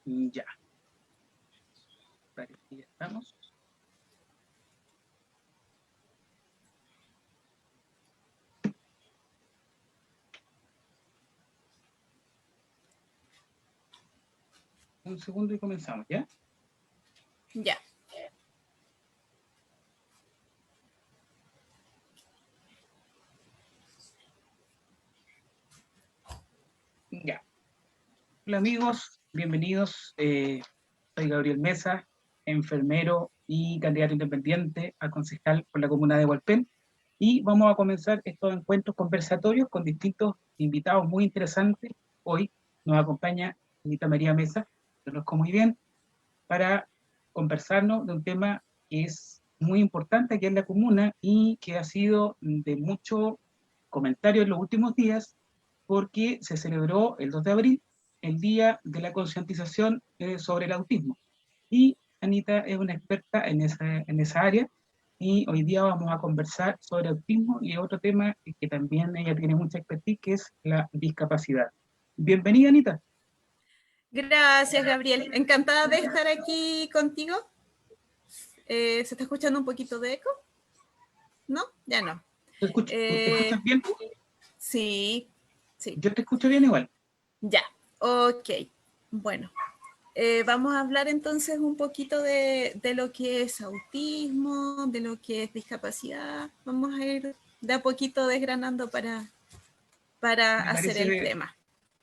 Ya, parece que ya estamos. Un segundo y comenzamos, ¿ya? Ya. Ya. Hola amigos, bienvenidos. Soy Gabriel Mesa, enfermero y candidato independiente a concejal por la comuna de Hualpén. Y vamos a comenzar estos encuentros conversatorios con distintos invitados muy interesantes. Hoy nos acompaña Anita María Mesa, que conozco muy bien, para conversarnos de un tema que es muy importante aquí en la comuna y que ha sido de mucho comentario en los últimos días, porque se celebró el 2 de abril, el Día de la Concientización sobre el Autismo. Y Anita es una experta en esa área, y hoy día vamos a conversar sobre autismo y otro tema que también ella tiene mucha expertise, que es la discapacidad. Bienvenida, Anita. Gracias, Gabriel. Encantada de estar aquí contigo. ¿Se está escuchando un poquito de eco? ¿No? Ya no. ¿Te Eh, escuchas bien? sí, sí. Yo te escucho bien igual. Ya. Ok. Bueno. Vamos a hablar entonces un poquito de lo que es autismo, de lo que es discapacidad. Vamos a ir de a poquito desgranando para Me hacer el parece, tema.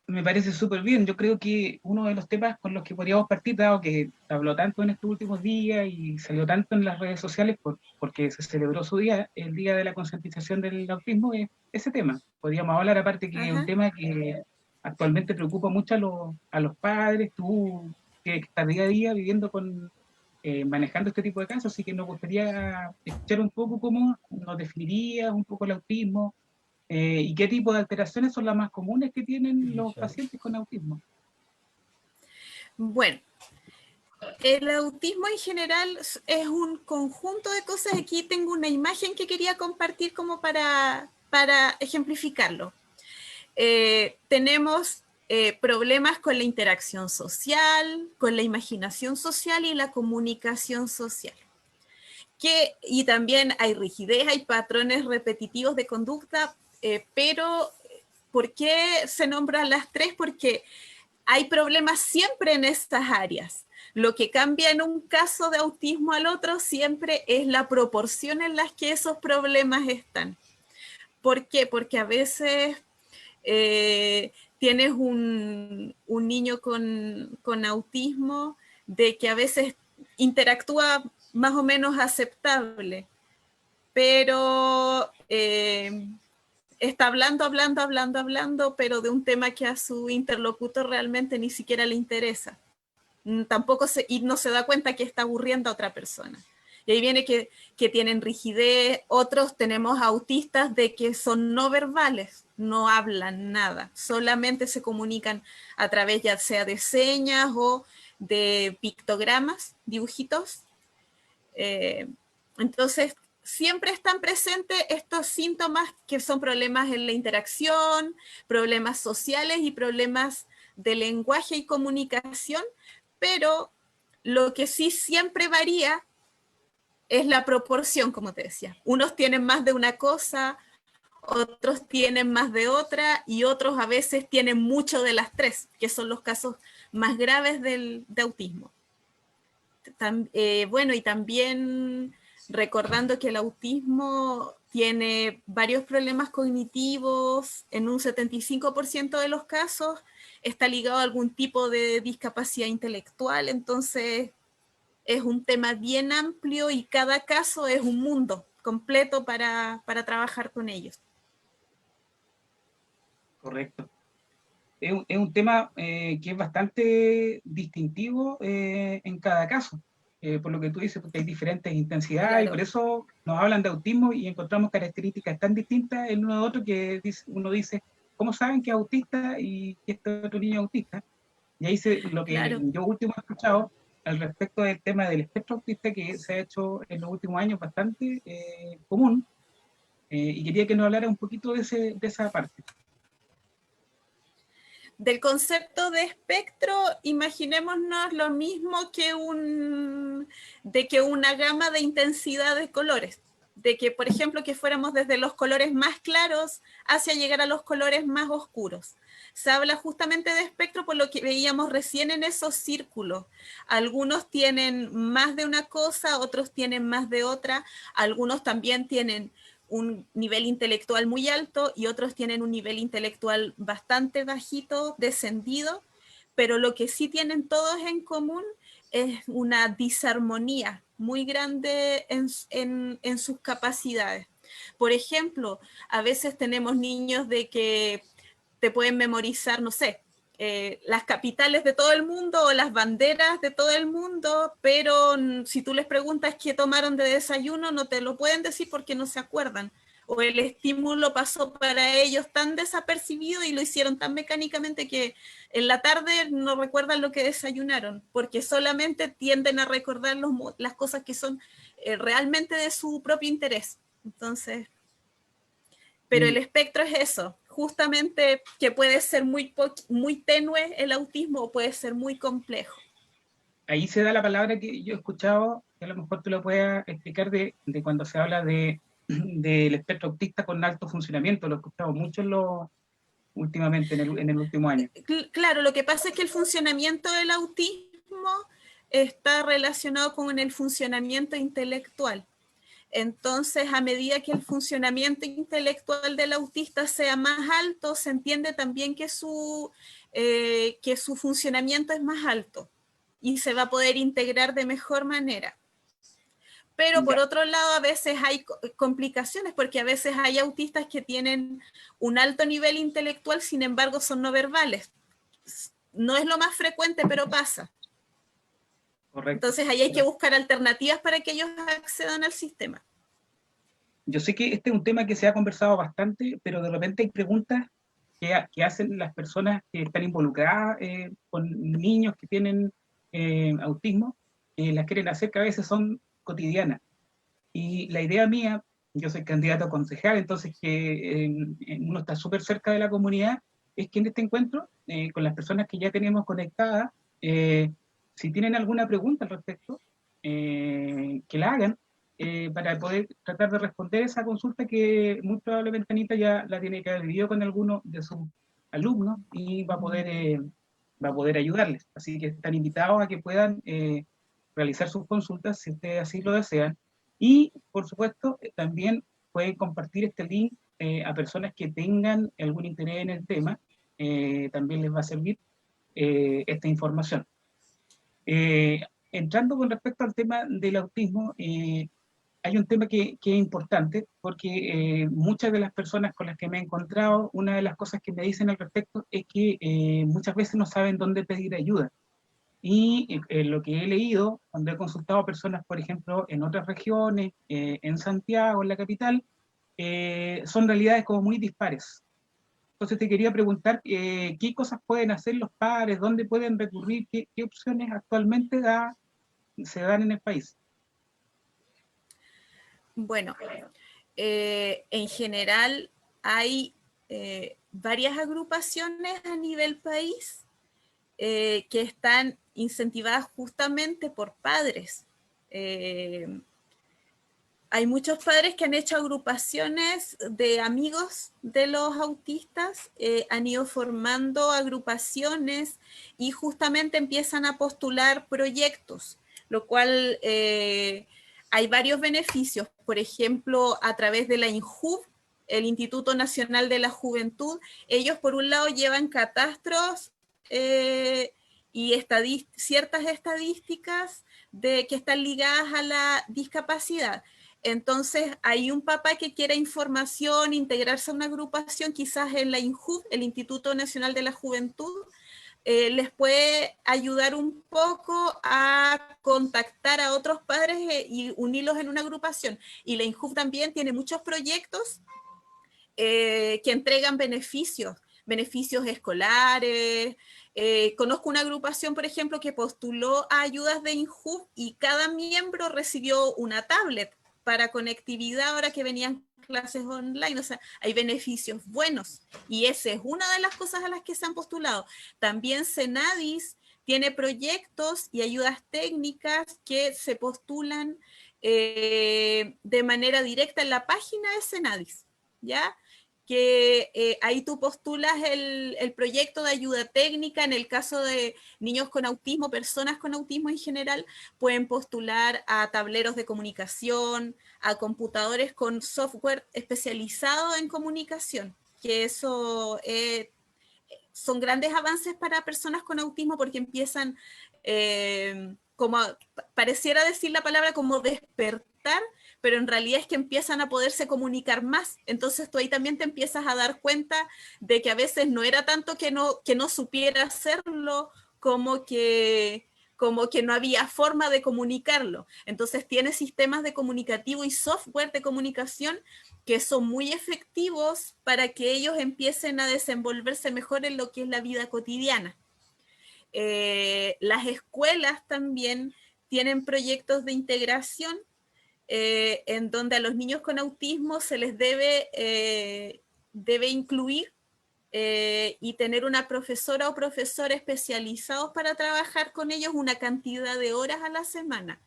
me parece súper bien. Yo creo que uno de los temas con los que podríamos partir, dado que se habló tanto en estos últimos días y salió tanto en las redes sociales porque se celebró su día, el Día de la Concientización del Autismo, es ese tema. Podríamos hablar, aparte que es un Ajá. tema que actualmente preocupa mucho a los padres, tú que estás día a día viviendo manejando este tipo de casos, así que nos gustaría escuchar un poco cómo nos definirías un poco el autismo. ¿Y qué tipo de alteraciones son las más comunes que tienen los pacientes con autismo? Bueno, el autismo en general es un conjunto de cosas. Aquí tengo una imagen que quería compartir como para ejemplificarlo. Tenemos problemas con la interacción social, con la imaginación social y la comunicación social. Y también hay rigidez, hay patrones repetitivos de conducta, pero ¿por qué se nombran las tres? Porque hay problemas siempre en estas áreas. Lo que cambia en un caso de autismo al otro siempre es la proporción en la que esos problemas están. ¿Por qué? Porque a veces tienes un niño con autismo de que a veces interactúa más o menos aceptable, pero está hablando, pero de un tema que a su interlocutor realmente ni siquiera le interesa. Tampoco y no se da cuenta que está aburriendo a otra persona. Y ahí viene que tienen rigidez. Otros tenemos autistas de que son no verbales, no hablan nada, solamente se comunican a través ya sea de señas o de pictogramas, dibujitos. Entonces, siempre están presentes estos síntomas que son problemas en la interacción, problemas sociales y problemas de lenguaje y comunicación, pero lo que sí siempre varía es la proporción, como te decía. Unos tienen más de una cosa, otros tienen más de otra y otros a veces tienen mucho de las tres, que son los casos más graves de autismo. Bueno, y también recordando que el autismo tiene varios problemas cognitivos, en un 75% de los casos está ligado a algún tipo de discapacidad intelectual, entonces es un tema bien amplio y cada caso es un mundo completo para trabajar con ellos. Correcto. Es un tema que es bastante distintivo en cada caso, por lo que tú dices, porque hay diferentes intensidades y por Claro. eso nos hablan de autismo y encontramos características tan distintas en uno de otro que uno dice, ¿cómo saben que es autista y que este otro niño es autista? Y ahí lo que Claro. yo último he escuchado al respecto del tema del espectro autista, que se ha hecho en los últimos años bastante común, y quería que nos hablara un poquito de esa parte. Del concepto de espectro, imaginémonos lo mismo que una gama de intensidad de colores. De que, por ejemplo, que fuéramos desde los colores más claros hacia llegar a los colores más oscuros. Se habla justamente de espectro por lo que veíamos recién en esos círculos. Algunos tienen más de una cosa, otros tienen más de otra, algunos también tienen un nivel intelectual muy alto y otros tienen un nivel intelectual bastante bajito, descendido, pero lo que sí tienen todos en común es una disarmonía muy grande en sus capacidades. Por ejemplo, a veces tenemos niños de que te pueden memorizar, no sé, las capitales de todo el mundo o las banderas de todo el mundo, pero si tú les preguntas qué tomaron de desayuno, no te lo pueden decir porque no se acuerdan. O el estímulo pasó para ellos tan desapercibido y lo hicieron tan mecánicamente que en la tarde no recuerdan lo que desayunaron, porque solamente tienden a recordar las cosas que son realmente de su propio interés. Entonces, pero el espectro es eso, justamente que puede ser muy tenue el autismo o puede ser muy complejo. Ahí se da la palabra que yo he escuchado, que a lo mejor tú lo puedas explicar, de cuando se habla del espectro autista con alto funcionamiento. Lo he escuchado mucho últimamente, en el último año. Claro, lo que pasa es que el funcionamiento del autismo está relacionado con el funcionamiento intelectual. Entonces, a medida que el funcionamiento intelectual del autista sea más alto, se entiende también que su funcionamiento es más alto y se va a poder integrar de mejor manera. Pero por otro lado, a veces hay complicaciones, porque a veces hay autistas que tienen un alto nivel intelectual, sin embargo son no verbales. No es lo más frecuente, pero pasa. Correcto. Entonces ahí hay que buscar alternativas para que ellos accedan al sistema. Yo sé que este es un tema que se ha conversado bastante, pero de repente hay preguntas que hacen las personas que están involucradas con niños que tienen autismo, las quieren hacer, que a veces son cotidianas. Y la idea mía, yo soy candidato a concejal, entonces que uno está súper cerca de la comunidad, es que en este encuentro, con las personas que ya tenemos conectadas, si tienen alguna pregunta al respecto, que la hagan, para poder tratar de responder esa consulta que muy probablemente Anita ya la tiene que haber vivido con alguno de sus alumnos y va a poder ayudarles. Así que están invitados a que puedan realizar sus consultas si ustedes así lo desean. Y, por supuesto, también pueden compartir este link a personas que tengan algún interés en el tema. También les va a servir esta información. Entrando con respecto al tema del autismo, hay un tema que es importante, porque muchas de las personas con las que me he encontrado, una de las cosas que me dicen al respecto es que muchas veces no saben dónde pedir ayuda. Y lo que he leído, cuando he consultado a personas, por ejemplo, en otras regiones, en Santiago, en la capital, son realidades como muy dispares. Entonces te quería preguntar qué cosas pueden hacer los padres, dónde pueden recurrir, qué opciones actualmente se dan en el país. Bueno, en general hay varias agrupaciones a nivel país que están incentivadas justamente por padres. Hay muchos padres que han hecho agrupaciones de amigos de los autistas, han ido formando agrupaciones y justamente empiezan a postular proyectos, lo cual hay varios beneficios. Por ejemplo, a través de la INJUV, el Instituto Nacional de la Juventud, ellos por un lado llevan catastros y ciertas estadísticas que están ligadas a la discapacidad. Entonces, hay un papá que quiera información, integrarse a una agrupación, quizás en la INJUV, el Instituto Nacional de la Juventud, les puede ayudar un poco a contactar a otros padres y unirlos en una agrupación. Y la INJUV también tiene muchos proyectos que entregan beneficios escolares. Conozco una agrupación, por ejemplo, que postuló a ayudas de INJUV y cada miembro recibió una tablet para conectividad ahora que venían clases online, o sea, hay beneficios buenos y esa es una de las cosas a las que se han postulado. También Senadis tiene proyectos y ayudas técnicas que se postulan de manera directa en la página de Senadis, ¿ya? Que ahí tú postulas el proyecto de ayuda técnica. En el caso de niños con autismo, personas con autismo en general, pueden postular a tableros de comunicación, a computadores con software especializado en comunicación, que eso son grandes avances para personas con autismo porque empiezan, como pareciera decir la palabra, como despertar, pero en realidad es que empiezan a poderse comunicar más. Entonces tú ahí también te empiezas a dar cuenta de que a veces no era tanto que no supiera hacerlo, como que no había forma de comunicarlo. Entonces tiene sistemas de comunicativo y software de comunicación que son muy efectivos para que ellos empiecen a desenvolverse mejor en lo que es la vida cotidiana. Las escuelas también tienen proyectos de integración en donde a los niños con autismo se les debe incluir y tener una profesora o profesor especializados para trabajar con ellos una cantidad de horas a la semana.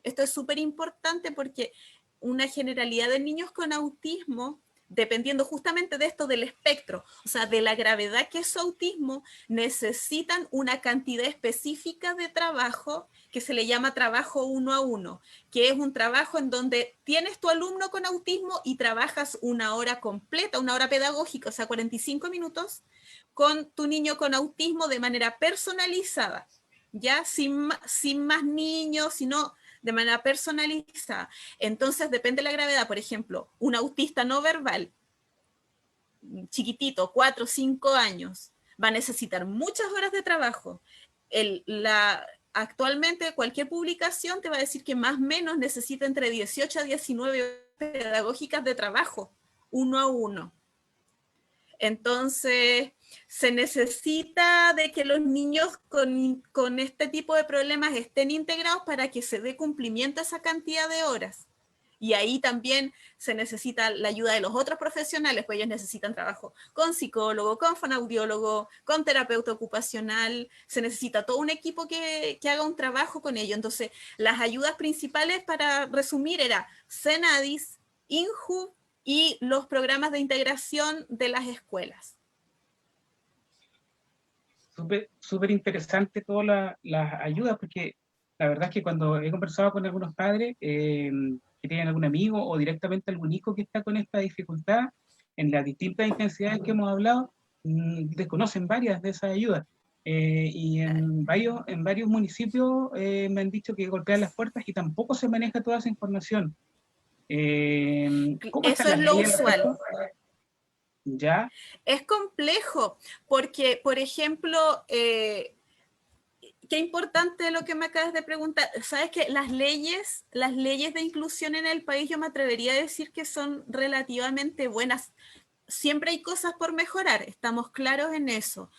Esto es súper importante porque una generalidad de niños con autismo, dependiendo justamente de esto del espectro, o sea, de la gravedad que es su autismo, necesitan una cantidad específica de trabajo que se le llama trabajo 1 a 1, que es un trabajo en donde tienes tu alumno con autismo y trabajas una hora completa, una hora pedagógica, o sea, 45 minutos, con tu niño con autismo de manera personalizada, ya sin más niños, sino de manera personalizada. Entonces, depende de la gravedad. Por ejemplo, un autista no verbal, chiquitito, 4 o 5 años, va a necesitar muchas horas de trabajo. Actualmente cualquier publicación te va a decir que más o menos necesita entre 18 a 19 horas pedagógicas de trabajo, 1 a 1. Entonces, se necesita de que los niños con este tipo de problemas estén integrados para que se dé cumplimiento a esa cantidad de horas. Y ahí también se necesita la ayuda de los otros profesionales, pues ellos necesitan trabajo con psicólogo, con fonoaudiólogo, con terapeuta ocupacional, se necesita todo un equipo que haga un trabajo con ellos. Entonces, las ayudas principales, para resumir, era Senadis, INJU y los programas de integración de las escuelas. Súper interesante todas las ayudas, porque la verdad es que cuando he conversado con algunos padres que tienen algún amigo o directamente algún hijo que está con esta dificultad, en las distintas intensidades que hemos hablado, desconocen varias de esas ayudas. Y en varios municipios me han dicho que golpean las puertas y tampoco se maneja toda esa información. ¿Cómo está Eso la es lo ley? usual. ¿Ya? Es complejo, porque, por ejemplo, qué importante lo que me acabas de preguntar. Sabes que las leyes de inclusión en el país, yo me atrevería a decir que son relativamente buenas. Siempre hay cosas por mejorar, estamos claros en eso,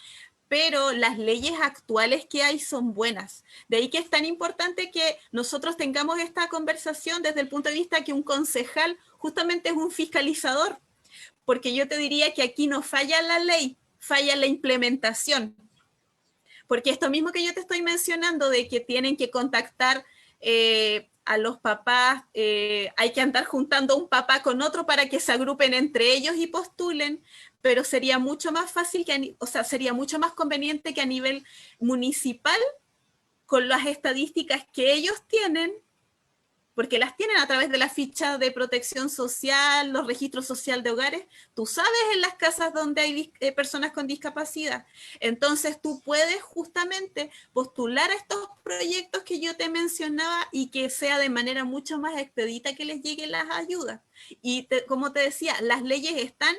pero las leyes actuales que hay son buenas. De ahí que es tan importante que nosotros tengamos esta conversación desde el punto de vista que un concejal justamente es un fiscalizador, porque yo te diría que aquí no falla la ley, falla la implementación. Porque esto mismo que yo te estoy mencionando, de que tienen que contactar a los papás, hay que andar juntando un papá con otro para que se agrupen entre ellos y postulen, pero sería mucho más fácil, sería mucho más conveniente que a nivel municipal, con las estadísticas que ellos tienen, porque las tienen a través de la ficha de protección social, los registros social de hogares, tú sabes en las casas donde hay personas con discapacidad. Entonces tú puedes justamente postular a estos proyectos que yo te mencionaba y que sea de manera mucho más expedita que les lleguen las ayudas. Y como te decía, las leyes están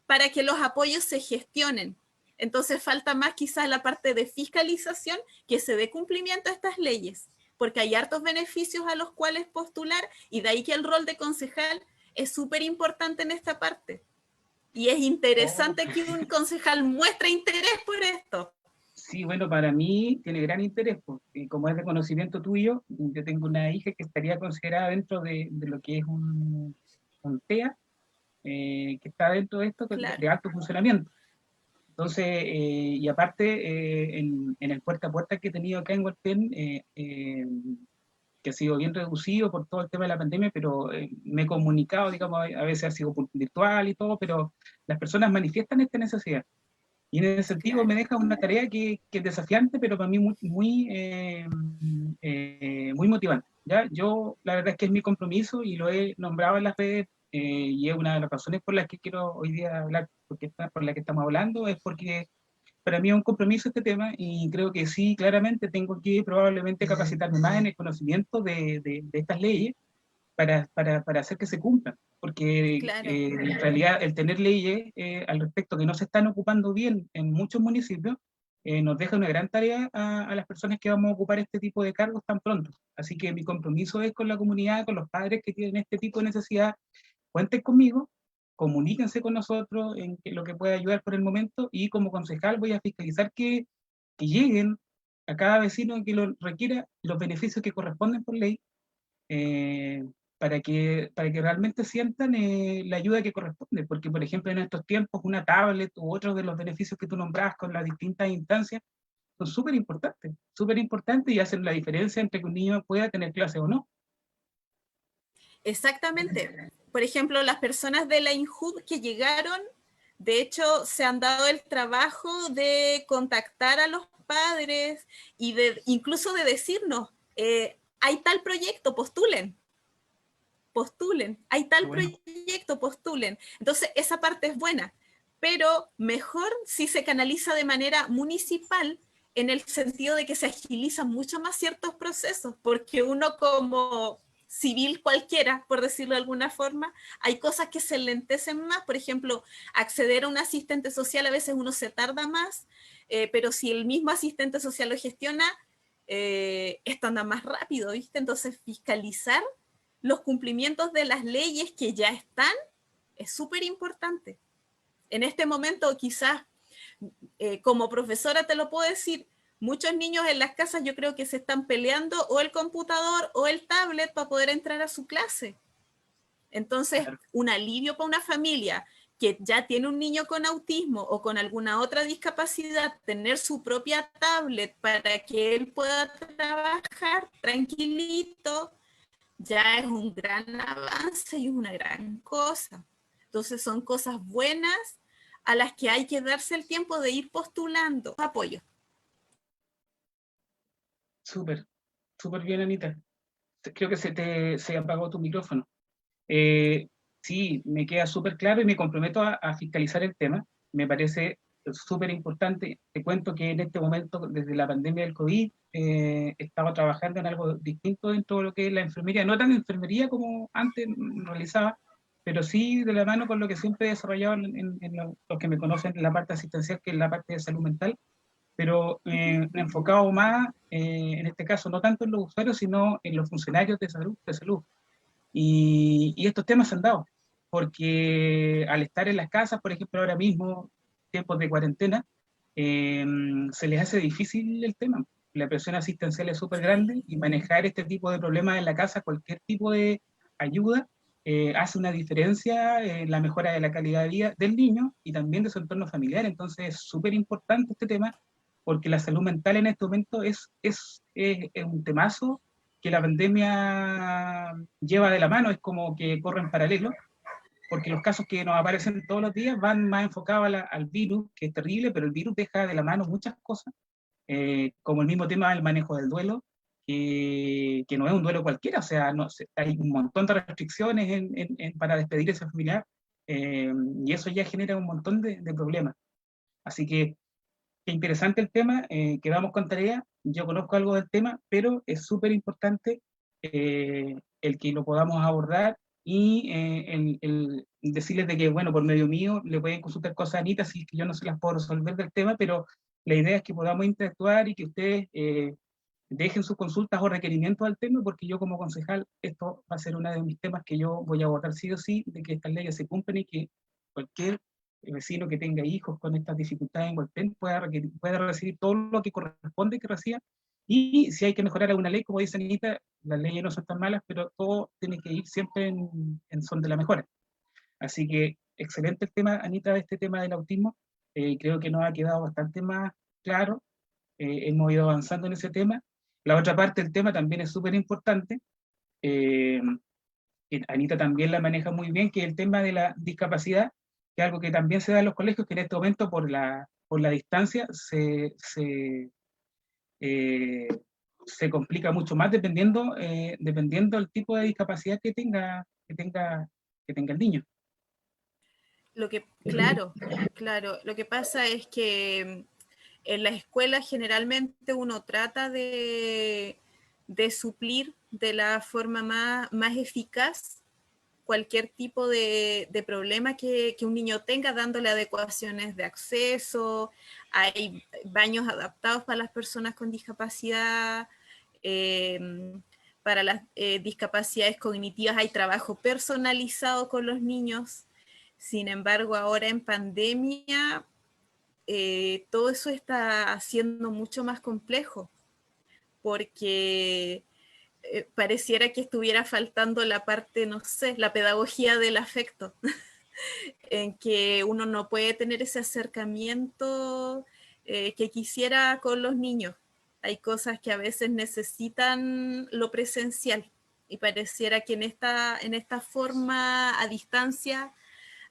para que los apoyos se gestionen. Entonces falta más quizás la parte de fiscalización, que se dé cumplimiento a estas leyes, porque hay hartos beneficios a los cuales postular, y de ahí que el rol de concejal es súper importante en esta parte. Y es interesante que un concejal muestre interés por esto. Sí, bueno, para mí tiene gran interés, porque como es de conocimiento tuyo, yo tengo una hija que estaría considerada dentro de lo que es un TEA, que está dentro de esto Claro, de alto funcionamiento. Entonces, y aparte, en el puerta a puerta que he tenido acá en Hualpén, que ha sido bien reducido por todo el tema de la pandemia, pero me he comunicado, digamos, a veces ha sido virtual y todo, pero las personas manifiestan esta necesidad. Y en ese sentido me claro. deja una tarea que es desafiante, pero para mí muy motivante. ¿Ya? Yo, la verdad es que es mi compromiso y lo he nombrado en las redes, y es una de las razones por las que quiero hoy día hablar, por la que estamos hablando, es porque para mí es un compromiso este tema y creo que sí, claramente tengo que probablemente capacitarme más en el conocimiento de estas leyes para hacer que se cumplan. Porque Claro. en realidad el tener leyes al respecto que no se están ocupando bien en muchos municipios, nos deja una gran tarea a las personas que vamos a ocupar este tipo de cargos tan pronto. Así que mi compromiso es con la comunidad, con los padres que tienen este tipo de necesidad. Cuenten conmigo, comuníquense con nosotros en lo que pueda ayudar por el momento, y como concejal voy a fiscalizar que lleguen a cada vecino que lo requiera los beneficios que corresponden por ley, eh, para que realmente sientan la ayuda que corresponde, porque por ejemplo en estos tiempos una tablet u otros de los beneficios que tú nombras con las distintas instancias son súper importantes y hacen la diferencia entre que un niño pueda tener clase o no. Exactamente. Por ejemplo, las personas de la INJUB que llegaron, de hecho, se han dado el trabajo de contactar a los padres y de incluso de decirnos, hay tal proyecto, postulen, postulen, hay Qué tal bueno, proyecto, postulen. Entonces, esa parte es buena, pero mejor si se canaliza de manera municipal en el sentido de que se agilizan mucho más ciertos procesos, porque uno como civil cualquiera, por decirlo de alguna forma, hay cosas que se lentecen más, por ejemplo, acceder a un asistente social a veces uno se tarda más, pero si el mismo asistente social lo gestiona, esto anda más rápido, ¿viste? Entonces, fiscalizar los cumplimientos de las leyes que ya están es súper importante. En este momento, quizás, como profesora te lo puedo decir, muchos niños en las casas yo creo que se están peleando o el computador o el tablet para poder entrar a su clase. Entonces, claro. un alivio para una familia que ya tiene un niño con autismo o con alguna otra discapacidad, tener su propia tablet para que él pueda trabajar tranquilito, ya es un gran avance y una gran cosa. Entonces son cosas buenas a las que hay que darse el tiempo de ir postulando apoyo. Súper, súper bien, Anita. Creo que se apagó tu micrófono. Eh, sí, me queda súper claro y me comprometo a fiscalizar el tema. Me parece súper importante. Te cuento que en este momento, desde la pandemia del COVID, estaba trabajando en algo distinto dentro de lo que es la enfermería, no tan enfermería como antes realizaba, pero sí de la mano con lo que siempre he desarrollado los que me conocen en la parte asistencial, que es la parte de salud mental, pero enfocado más, en este caso, no tanto en los usuarios, sino en los funcionarios de salud. Y estos temas se han dado, porque al estar en las casas, por ejemplo, ahora mismo, tiempos de cuarentena, eh, se les hace difícil el tema. La presión asistencial es súper grande Sí, y manejar este tipo de problemas en la casa, cualquier tipo de ayuda, hace una diferencia en la mejora de la calidad de vida del niño y también de su entorno familiar. Entonces es súper importante este tema, porque la salud mental en este momento es un temazo que la pandemia lleva de la mano, es como que corre en paralelo, porque los casos que nos aparecen todos los días van más enfocados al virus, que es terrible, pero el virus deja de la mano muchas cosas, como el mismo tema del manejo del duelo, que no es un duelo cualquiera, o sea, no, hay un montón de restricciones para despedir a ese familiar, y eso ya genera un montón de problemas. Así que qué interesante el tema, quedamos con tarea, yo conozco algo del tema, pero es súper importante el que lo podamos abordar y el decirles de que, bueno, por medio mío le pueden consultar cosas a Anita si es que yo no se las puedo resolver del tema, pero la idea es que podamos interactuar y que ustedes dejen sus consultas o requerimientos al tema, porque yo como concejal, esto va a ser uno de mis temas que yo voy a abordar sí o sí, de que estas leyes se cumplan y que cualquier vecino que tenga hijos con estas dificultades en Hualpén pueda recibir todo lo que corresponde que reciba. Y si hay que mejorar alguna ley, como dice Anita, las leyes no son tan malas, pero todo tiene que ir siempre en son de la mejora. Así que excelente el tema, Anita, de este tema del autismo. Creo que nos ha quedado bastante más claro. Hemos ido avanzando en ese tema. La otra parte del tema también es súper importante. Eh, Anita también la maneja muy bien, que es el tema de la discapacidad, que es algo que también se da en los colegios, que en este momento por la distancia eh, se complica mucho más dependiendo del tipo de discapacidad que tenga el niño. Claro, claro. Lo que pasa es que en la escuela generalmente uno trata de suplir de la forma más eficaz cualquier tipo de problema que un niño tenga, dándole adecuaciones de acceso, hay baños adaptados para las personas con discapacidad, para las discapacidades cognitivas hay trabajo personalizado con los niños. Sin embargo, ahora en pandemia, todo eso está siendo mucho más complejo, porque pareciera que estuviera faltando la parte, no sé, la pedagogía del afecto, en que uno no puede tener ese acercamiento que quisiera con los niños. Hay cosas que a veces necesitan lo presencial y pareciera que en esta forma a distancia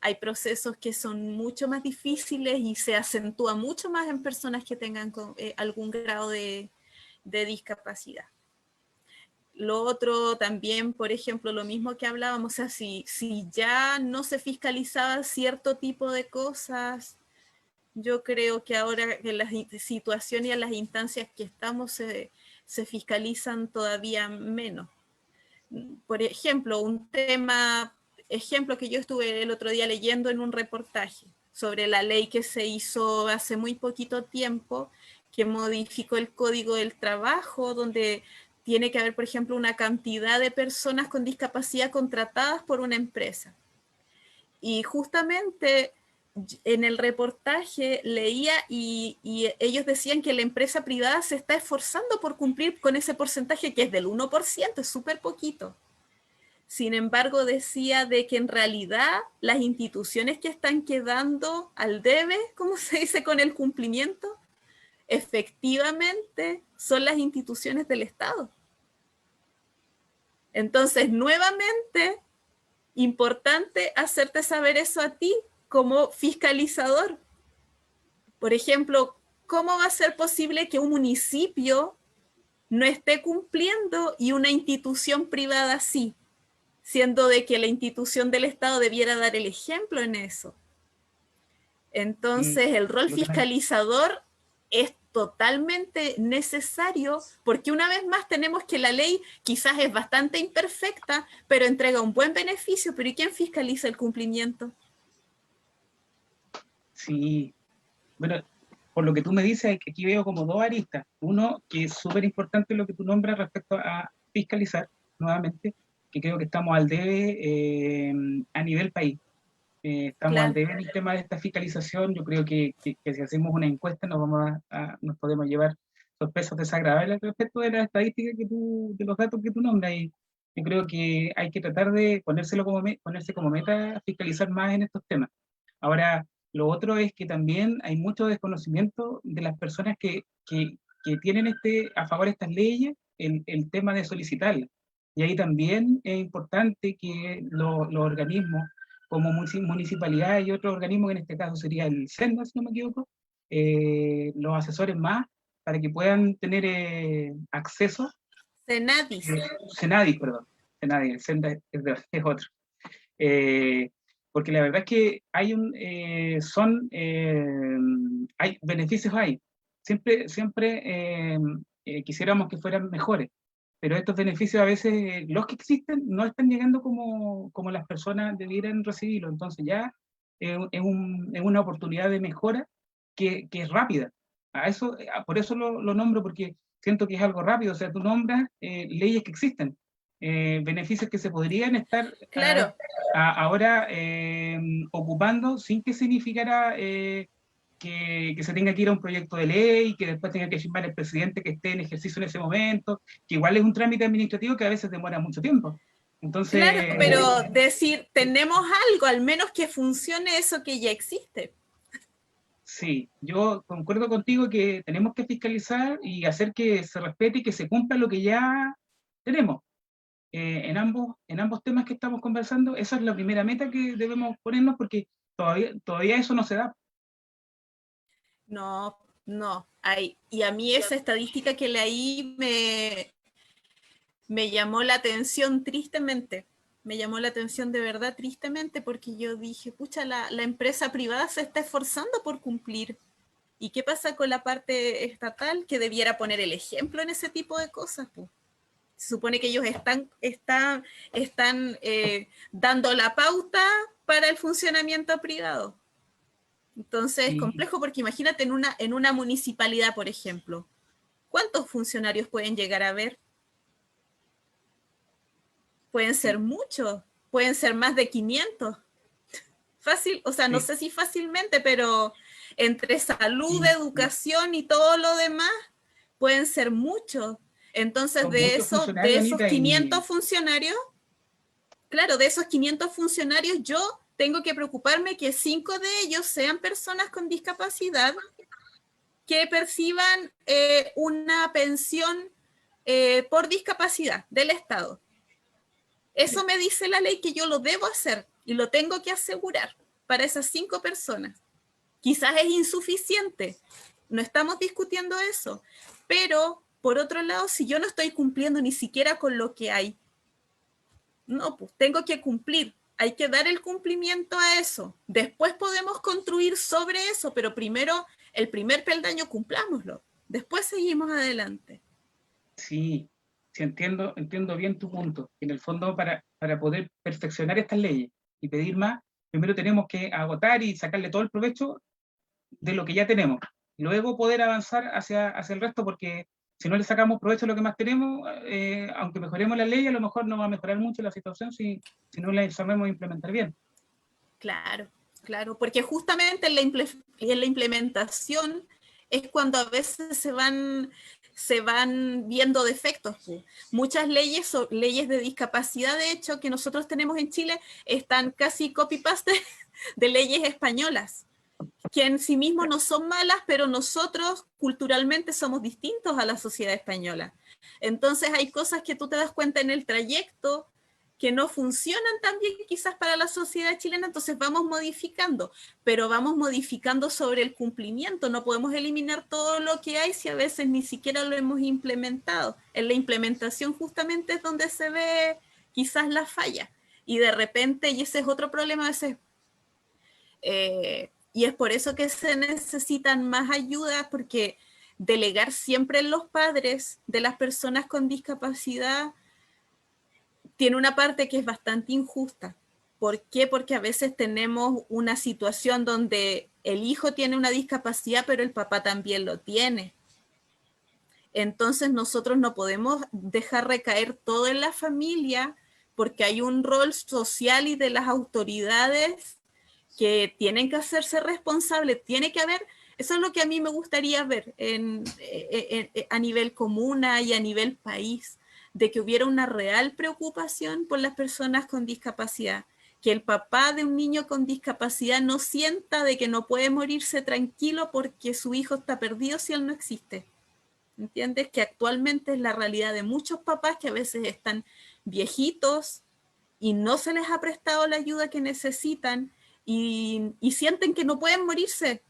hay procesos que son mucho más difíciles y se acentúa mucho más en personas que tengan algún grado de discapacidad. Lo otro también, por ejemplo, lo mismo que hablábamos, o sea, si ya no se fiscalizaba cierto tipo de cosas, yo creo que ahora en las situaciones y en las instancias que estamos se fiscalizan todavía menos. Por ejemplo, ejemplo que yo estuve el otro día leyendo en un reportaje sobre la ley que se hizo hace muy poquito tiempo, que modificó el Código del Trabajo, donde tiene que haber, por ejemplo, una cantidad de personas con discapacidad contratadas por una empresa. Y justamente en el reportaje leía y ellos decían que la empresa privada se está esforzando por cumplir con ese porcentaje que es del 1%, es súper poquito. Sin embargo, decía de que en realidad las instituciones que están quedando al debe, como se dice, con el cumplimiento, efectivamente son las instituciones del Estado. Entonces, nuevamente, importante hacerte saber eso a ti como fiscalizador. Por ejemplo, ¿cómo va a ser posible que un municipio no esté cumpliendo y una institución privada sí? Siendo de que la institución del Estado debiera dar el ejemplo en eso. Entonces, el rol fiscalizador es totalmente necesario porque una vez más tenemos que la ley quizás es bastante imperfecta, pero entrega un buen beneficio, pero ¿y quién fiscaliza el cumplimiento? Sí, bueno, por lo que tú me dices, aquí veo como dos aristas. Uno, que es súper importante lo que tú nombras respecto a fiscalizar, nuevamente, que creo que estamos al debe a nivel país. Estamos al Claro. debe en el tema de esta fiscalización. Yo creo que si hacemos una encuesta nos podemos llevar sorpresas desagradables respecto de las estadísticas de los datos que tú nombras. Y yo creo que hay que tratar de ponerse como meta fiscalizar más en estos temas. Ahora, lo otro es que también hay mucho desconocimiento de las personas que tienen a favor de estas leyes, el tema de solicitarlas. Y ahí también es importante que los organismos como municipalidad y otros organismos, que en este caso sería el SENDA, si no me equivoco, los asesores más, para que puedan tener acceso. Senadis. Senadis, perdón. Senadis, el SENDA es otro. Porque la verdad es que hay beneficios hay. Siempre quisiéramos que fueran mejores, pero estos beneficios a veces, los que existen, no están llegando como las personas debieran recibirlo. Entonces ya es una oportunidad de mejora que es rápida. Por eso lo nombro, porque siento que es algo rápido. O sea, tú nombras leyes que existen. beneficios que se podrían estar Claro, ahora ocupando sin que significara que se tenga que ir a un proyecto de ley, que después tenga que firmar el presidente que esté en ejercicio en ese momento, que igual es un trámite administrativo que a veces demora mucho tiempo. claro, Entonces, pero decir, tenemos algo, al menos que funcione eso que ya existe. sí, yo concuerdo contigo que tenemos que fiscalizar y hacer que se respete y que se cumpla lo que ya tenemos. En ambos temas que estamos conversando, esa es la primera meta que debemos ponernos porque todavía eso no se da. No, no. Hay, y a mí esa estadística que leí me llamó la atención tristemente. Me llamó la atención de verdad tristemente porque yo dije, pucha, la empresa privada se está esforzando por cumplir. ¿Y qué pasa con la parte estatal que debiera poner el ejemplo en ese tipo de cosas? Pues? Se supone que ellos están dando la pauta para el funcionamiento privado. Entonces es Sí, complejo porque imagínate en una municipalidad, por ejemplo, ¿cuántos funcionarios pueden llegar a haber? Pueden ser sí, muchos, pueden ser más de 500. Fácil, o sea, no sí. sé si fácilmente, pero entre salud, Y educación y todo lo demás, pueden ser muchos. Entonces, son muchos de funcionarios, esos Anita, y 500 funcionarios, claro, de esos 500 funcionarios, yo tengo que preocuparme que 5 de ellos sean personas con discapacidad que perciban una pensión por discapacidad del Estado. Eso me dice la ley que yo lo debo hacer y lo tengo que asegurar para esas 5 personas. Quizás es insuficiente, no estamos discutiendo eso, pero por otro lado, si yo no estoy cumpliendo ni siquiera con lo que hay, no, pues tengo que cumplir, hay que dar el cumplimiento a eso. Después podemos construir sobre eso, pero primero el primer peldaño cumplámoslo, después seguimos adelante. sí, sí entiendo bien tu punto. En el fondo, para poder perfeccionar estas leyes y pedir más, primero tenemos que agotar y sacarle todo el provecho de lo que ya tenemos. Luego poder avanzar hacia el resto, porque si no le sacamos provecho a lo que más tenemos, aunque mejoremos la ley, a lo mejor no va a mejorar mucho la situación si no la sabemos implementar bien. Claro, claro, porque justamente en la implementación es cuando a veces se van viendo defectos. Pues. Muchas leyes o leyes de discapacidad, de hecho, que nosotros tenemos en Chile, están casi copy-paste de leyes españolas, que en sí mismos no son malas, pero nosotros culturalmente somos distintos a la sociedad española. Entonces hay cosas que tú te das cuenta en el trayecto que no funcionan tan bien quizás para la sociedad chilena, entonces vamos modificando, pero vamos modificando sobre el cumplimiento, no podemos eliminar todo lo que hay si a veces ni siquiera lo hemos implementado. En la implementación justamente es donde se ve quizás la falla, y de repente, y ese es otro problema a veces, y es por eso que se necesitan más ayudas, porque delegar siempre en los padres de las personas con discapacidad tiene una parte que es bastante injusta. ¿Por qué? Porque a veces tenemos una situación donde el hijo tiene una discapacidad, pero el papá también lo tiene. Entonces nosotros no podemos dejar recaer todo en la familia porque hay un rol social y de las autoridades que tienen que hacerse responsables. Tiene que haber, eso es lo que a mí me gustaría ver a nivel comuna y a nivel país, de que hubiera una real preocupación por las personas con discapacidad, que el papá de un niño con discapacidad no sienta de que no puede morirse tranquilo porque su hijo está perdido si él no existe. ¿Entiendes? Que actualmente es la realidad de muchos papás que a veces están viejitos y no se les ha prestado la ayuda que necesitan y sienten que no pueden morirse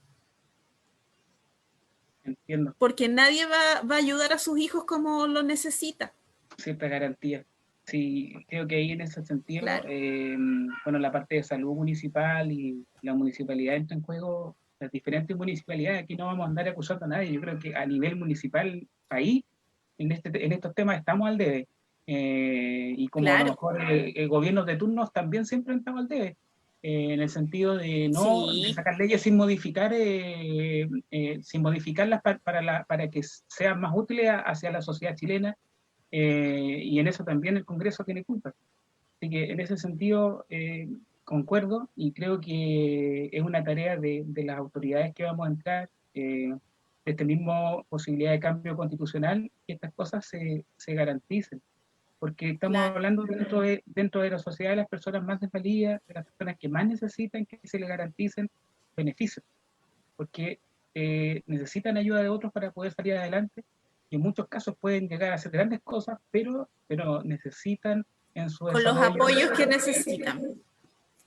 Entiendo, porque nadie va a ayudar a sus hijos como lo necesita. cierta garantía. Sí, creo que ahí en ese sentido, Claro, bueno, la parte de salud municipal y la municipalidad entra en juego, las diferentes municipalidades, aquí no vamos a andar acusando a nadie, yo creo que a nivel municipal, país, en estos temas estamos al debe. Y como a lo claro. mejor gobiernos de turnos también siempre han estado al debe, en el sentido de no de Sí, sacar leyes sin modificar, sin modificarlas para que sean más útiles hacia la sociedad chilena, y en eso también el Congreso tiene culpa. Así que en ese sentido concuerdo y creo que es una tarea de las autoridades que vamos a entrar, de este mismo posibilidad de cambio constitucional, que estas cosas se garanticen, porque estamos Claro. hablando dentro de la sociedad de las personas más desvalidas, de las personas que más necesitan que se les garanticen beneficios, porque necesitan ayuda de otros para poder salir adelante, y en muchos casos pueden llegar a hacer grandes cosas, pero necesitan en su Con los desarrollo. apoyos que necesitan.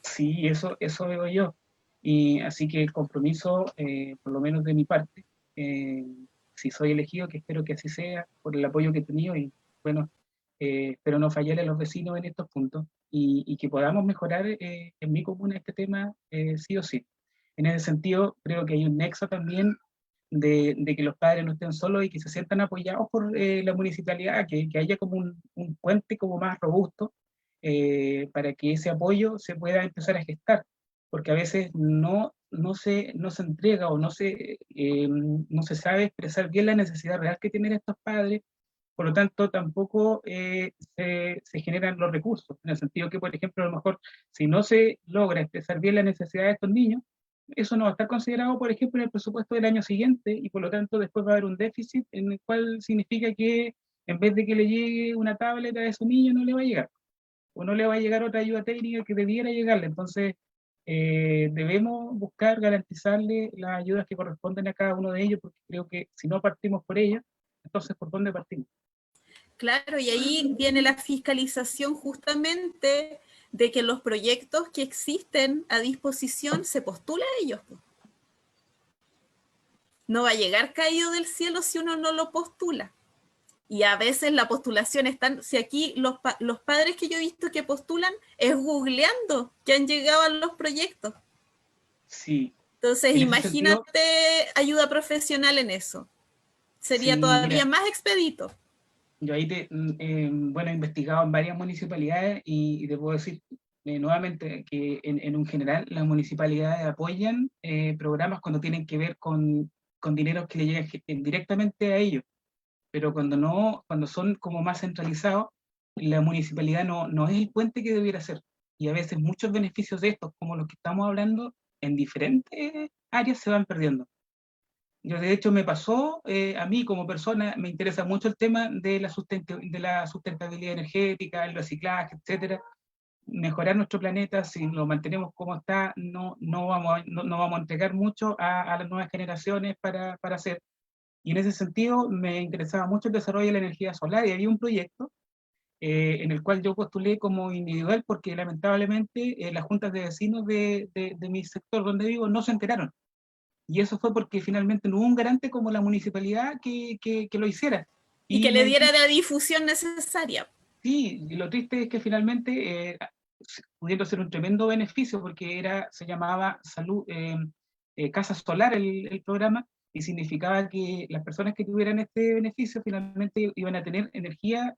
Sí, eso veo yo. Y así que el compromiso, por lo menos de mi parte, eh, si soy elegido, que espero que así sea, por el apoyo que he tenido y bueno, espero no fallarle a los vecinos en estos puntos y que podamos mejorar en mi comuna este tema sí o sí. En ese sentido, creo que hay un nexo también de que los padres no estén solos y que se sientan apoyados por la municipalidad, que haya como un puente como más robusto para que ese apoyo se pueda empezar a gestar, porque a veces no se entrega o no se sabe expresar bien la necesidad real que tienen estos padres, por lo tanto tampoco se generan los recursos, en el sentido que, por ejemplo, a lo mejor si no se logra expresar bien la necesidad de estos niños, eso no va a estar considerado, por ejemplo, en el presupuesto del año siguiente y por lo tanto después va a haber un déficit en el cual significa que en vez de que le llegue una tableta a ese niño no le va a llegar o no le va a llegar otra ayuda técnica que debiera llegarle. Entonces, debemos buscar garantizarle las ayudas que corresponden a cada uno de ellos, porque creo que si no partimos por ellas, entonces, ¿por dónde partimos? Claro, y ahí viene la fiscalización justamente de que los proyectos que existen a disposición se postulen a ellos. No va a llegar caído del cielo si uno no lo postula. Y a veces la postulación están, si aquí los padres que yo he visto que postulan es googleando que han llegado a los proyectos. Sí, Entonces, en ese sentido, imagínate ayuda profesional en eso. Sería sí, todavía mira, más expedito. yo ahí, bueno, he investigado en varias municipalidades y te puedo decir nuevamente que en un general las municipalidades apoyan programas cuando tienen que ver con dineros que le llegan directamente a ellos, pero cuando son como más centralizados, la municipalidad no es el puente que debiera ser. Y a veces muchos beneficios de estos, como los que estamos hablando, en diferentes áreas se van perdiendo. Yo de hecho me pasó, a mí como persona, me interesa mucho el tema de de la sustentabilidad energética, el reciclaje, etcétera. Mejorar nuestro planeta, si lo mantenemos como está, no vamos a entregar mucho a las nuevas generaciones para hacer. Y en ese sentido me interesaba mucho el desarrollo de la energía solar y había un proyecto en el cual yo postulé como individual porque lamentablemente las juntas de vecinos de mi sector donde vivo no se enteraron. Y eso fue porque finalmente no hubo un garante como la municipalidad que lo hiciera. Y que Y le me diera la difusión necesaria. sí, y lo triste es que finalmente, pudiendo ser un tremendo beneficio, porque se llamaba Casa Solar el programa, y significaba que las personas que tuvieran este beneficio finalmente iban a tener energía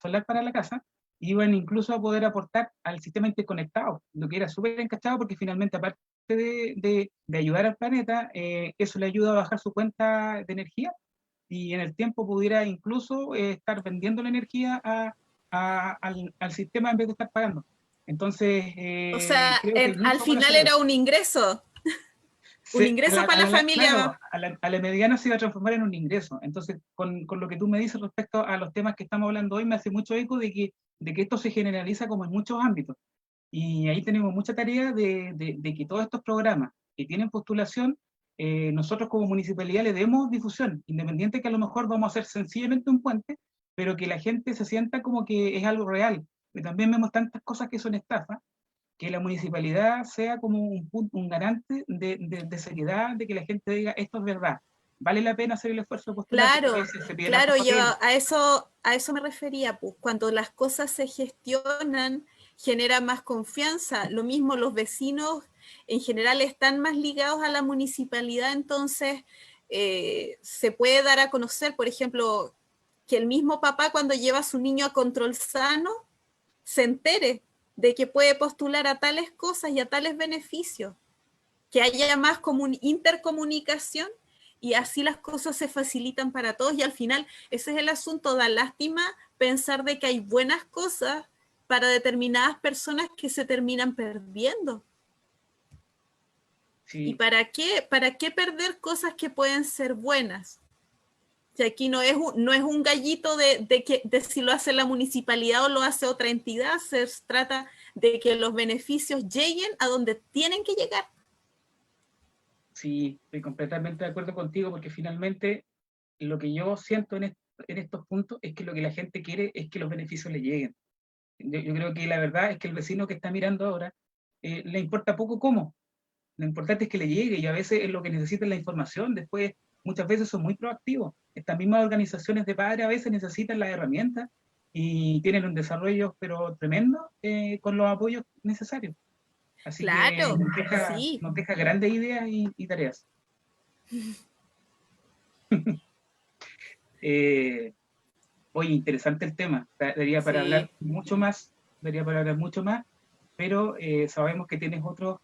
solar para la casa, y iban incluso a poder aportar al sistema interconectado, lo que era súper encachado porque finalmente aparte de ayudar al planeta, eso le ayuda a bajar su cuenta de energía y en el tiempo pudiera incluso estar vendiendo la energía al sistema en vez de estar pagando. Entonces, O sea, creo que hay al mucho por final hacer ahí. era un ingreso para la Claro, familia. a la mediana se iba a transformar en un ingreso. Entonces, con lo que tú me dices respecto a los temas que estamos hablando hoy, me hace mucho eco de que esto se generaliza como en muchos ámbitos. Y ahí tenemos mucha tarea de que todos estos programas que tienen postulación, nosotros como municipalidad le demos difusión, independiente que a lo mejor vamos a hacer sencillamente un puente, pero que la gente se sienta como que es algo real. Y también vemos tantas cosas que son estafas, que la municipalidad sea como un garante de seriedad, de que la gente diga esto es verdad. Vale la pena hacer el esfuerzo de postular porque a Claro, veces se piden hartos claro, yo papeles. a eso me refería, pues, cuando las cosas se gestionan, genera más confianza. Lo mismo los vecinos en general están más ligados a la municipalidad, entonces se puede dar a conocer, por ejemplo, que el mismo papá cuando lleva a su niño a control sano se entere de que puede postular a tales cosas y a tales beneficios, que haya más intercomunicación y así las cosas se facilitan para todos y al final ese es el asunto, da lástima pensar de que hay buenas cosas para determinadas personas que se terminan perdiendo. ¿Y Sí, para qué perder cosas que pueden ser buenas? O sea, aquí no es un gallito de si lo hace la municipalidad o lo hace otra entidad, se trata de que los beneficios lleguen a donde tienen que llegar. sí, estoy completamente de acuerdo contigo porque finalmente lo que yo siento en estos puntos es que lo que la gente quiere es que los beneficios le lleguen. Yo creo que la verdad es que el vecino que está mirando ahora le importa poco cómo. Lo importante es que le llegue y a veces es lo que necesita la información. Después, muchas veces son muy proactivos. Estas mismas organizaciones de padres a veces necesitan las herramientas y tienen un desarrollo pero tremendo con los apoyos necesarios. Así que Claro, sí, nos deja grandes ideas y tareas. Eh, Oye, interesante el tema. Daría para sí, hablar mucho más, daría para hablar mucho más, pero sabemos que tienes otros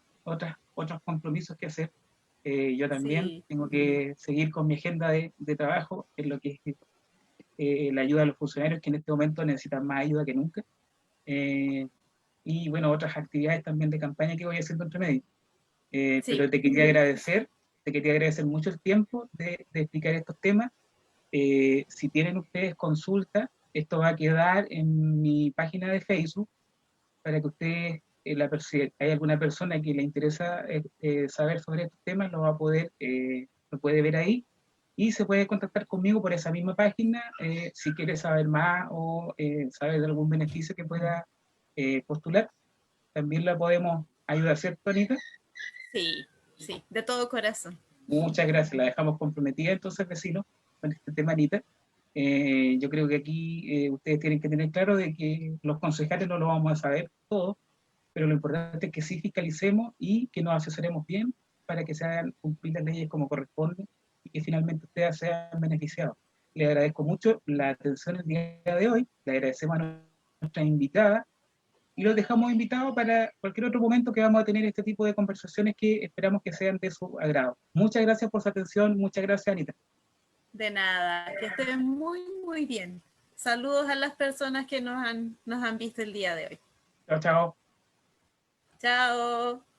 compromisos que hacer. Yo también sí, tengo que seguir con mi agenda de trabajo, en lo que es la ayuda a los funcionarios que en este momento necesitan más ayuda que nunca. Eh, y bueno, otras actividades también de campaña que voy haciendo entre medio. sí, Pero te quería agradecer mucho el tiempo de explicar estos temas. Si tienen ustedes consulta, esto va a quedar en mi página de Facebook para que ustedes, si hay alguna persona que le interesa saber sobre estos temas, lo va a poder, lo puede ver ahí y se puede contactar conmigo por esa misma página si quiere saber más o saber de algún beneficio que pueda postular. También la podemos ayudar, ¿cierto, Anita? sí, sí, de todo corazón. Muchas gracias, la dejamos comprometida entonces, vecinos, con este tema, Anita. Yo creo que aquí ustedes tienen que tener claro de que los concejales no lo vamos a saber todo, pero lo importante es que sí fiscalicemos y que nos asesoremos bien para que se hagan cumplir las leyes como corresponde y que finalmente ustedes sean beneficiados. Les agradezco mucho la atención el día de hoy, le agradecemos a nuestra invitada y los dejamos invitados para cualquier otro momento que vamos a tener este tipo de conversaciones que esperamos que sean de su agrado. Muchas gracias por su atención, muchas gracias, Anita. De nada, que estén muy, muy bien. Saludos a las personas que nos han visto el día de hoy. Chao, chao. Chao.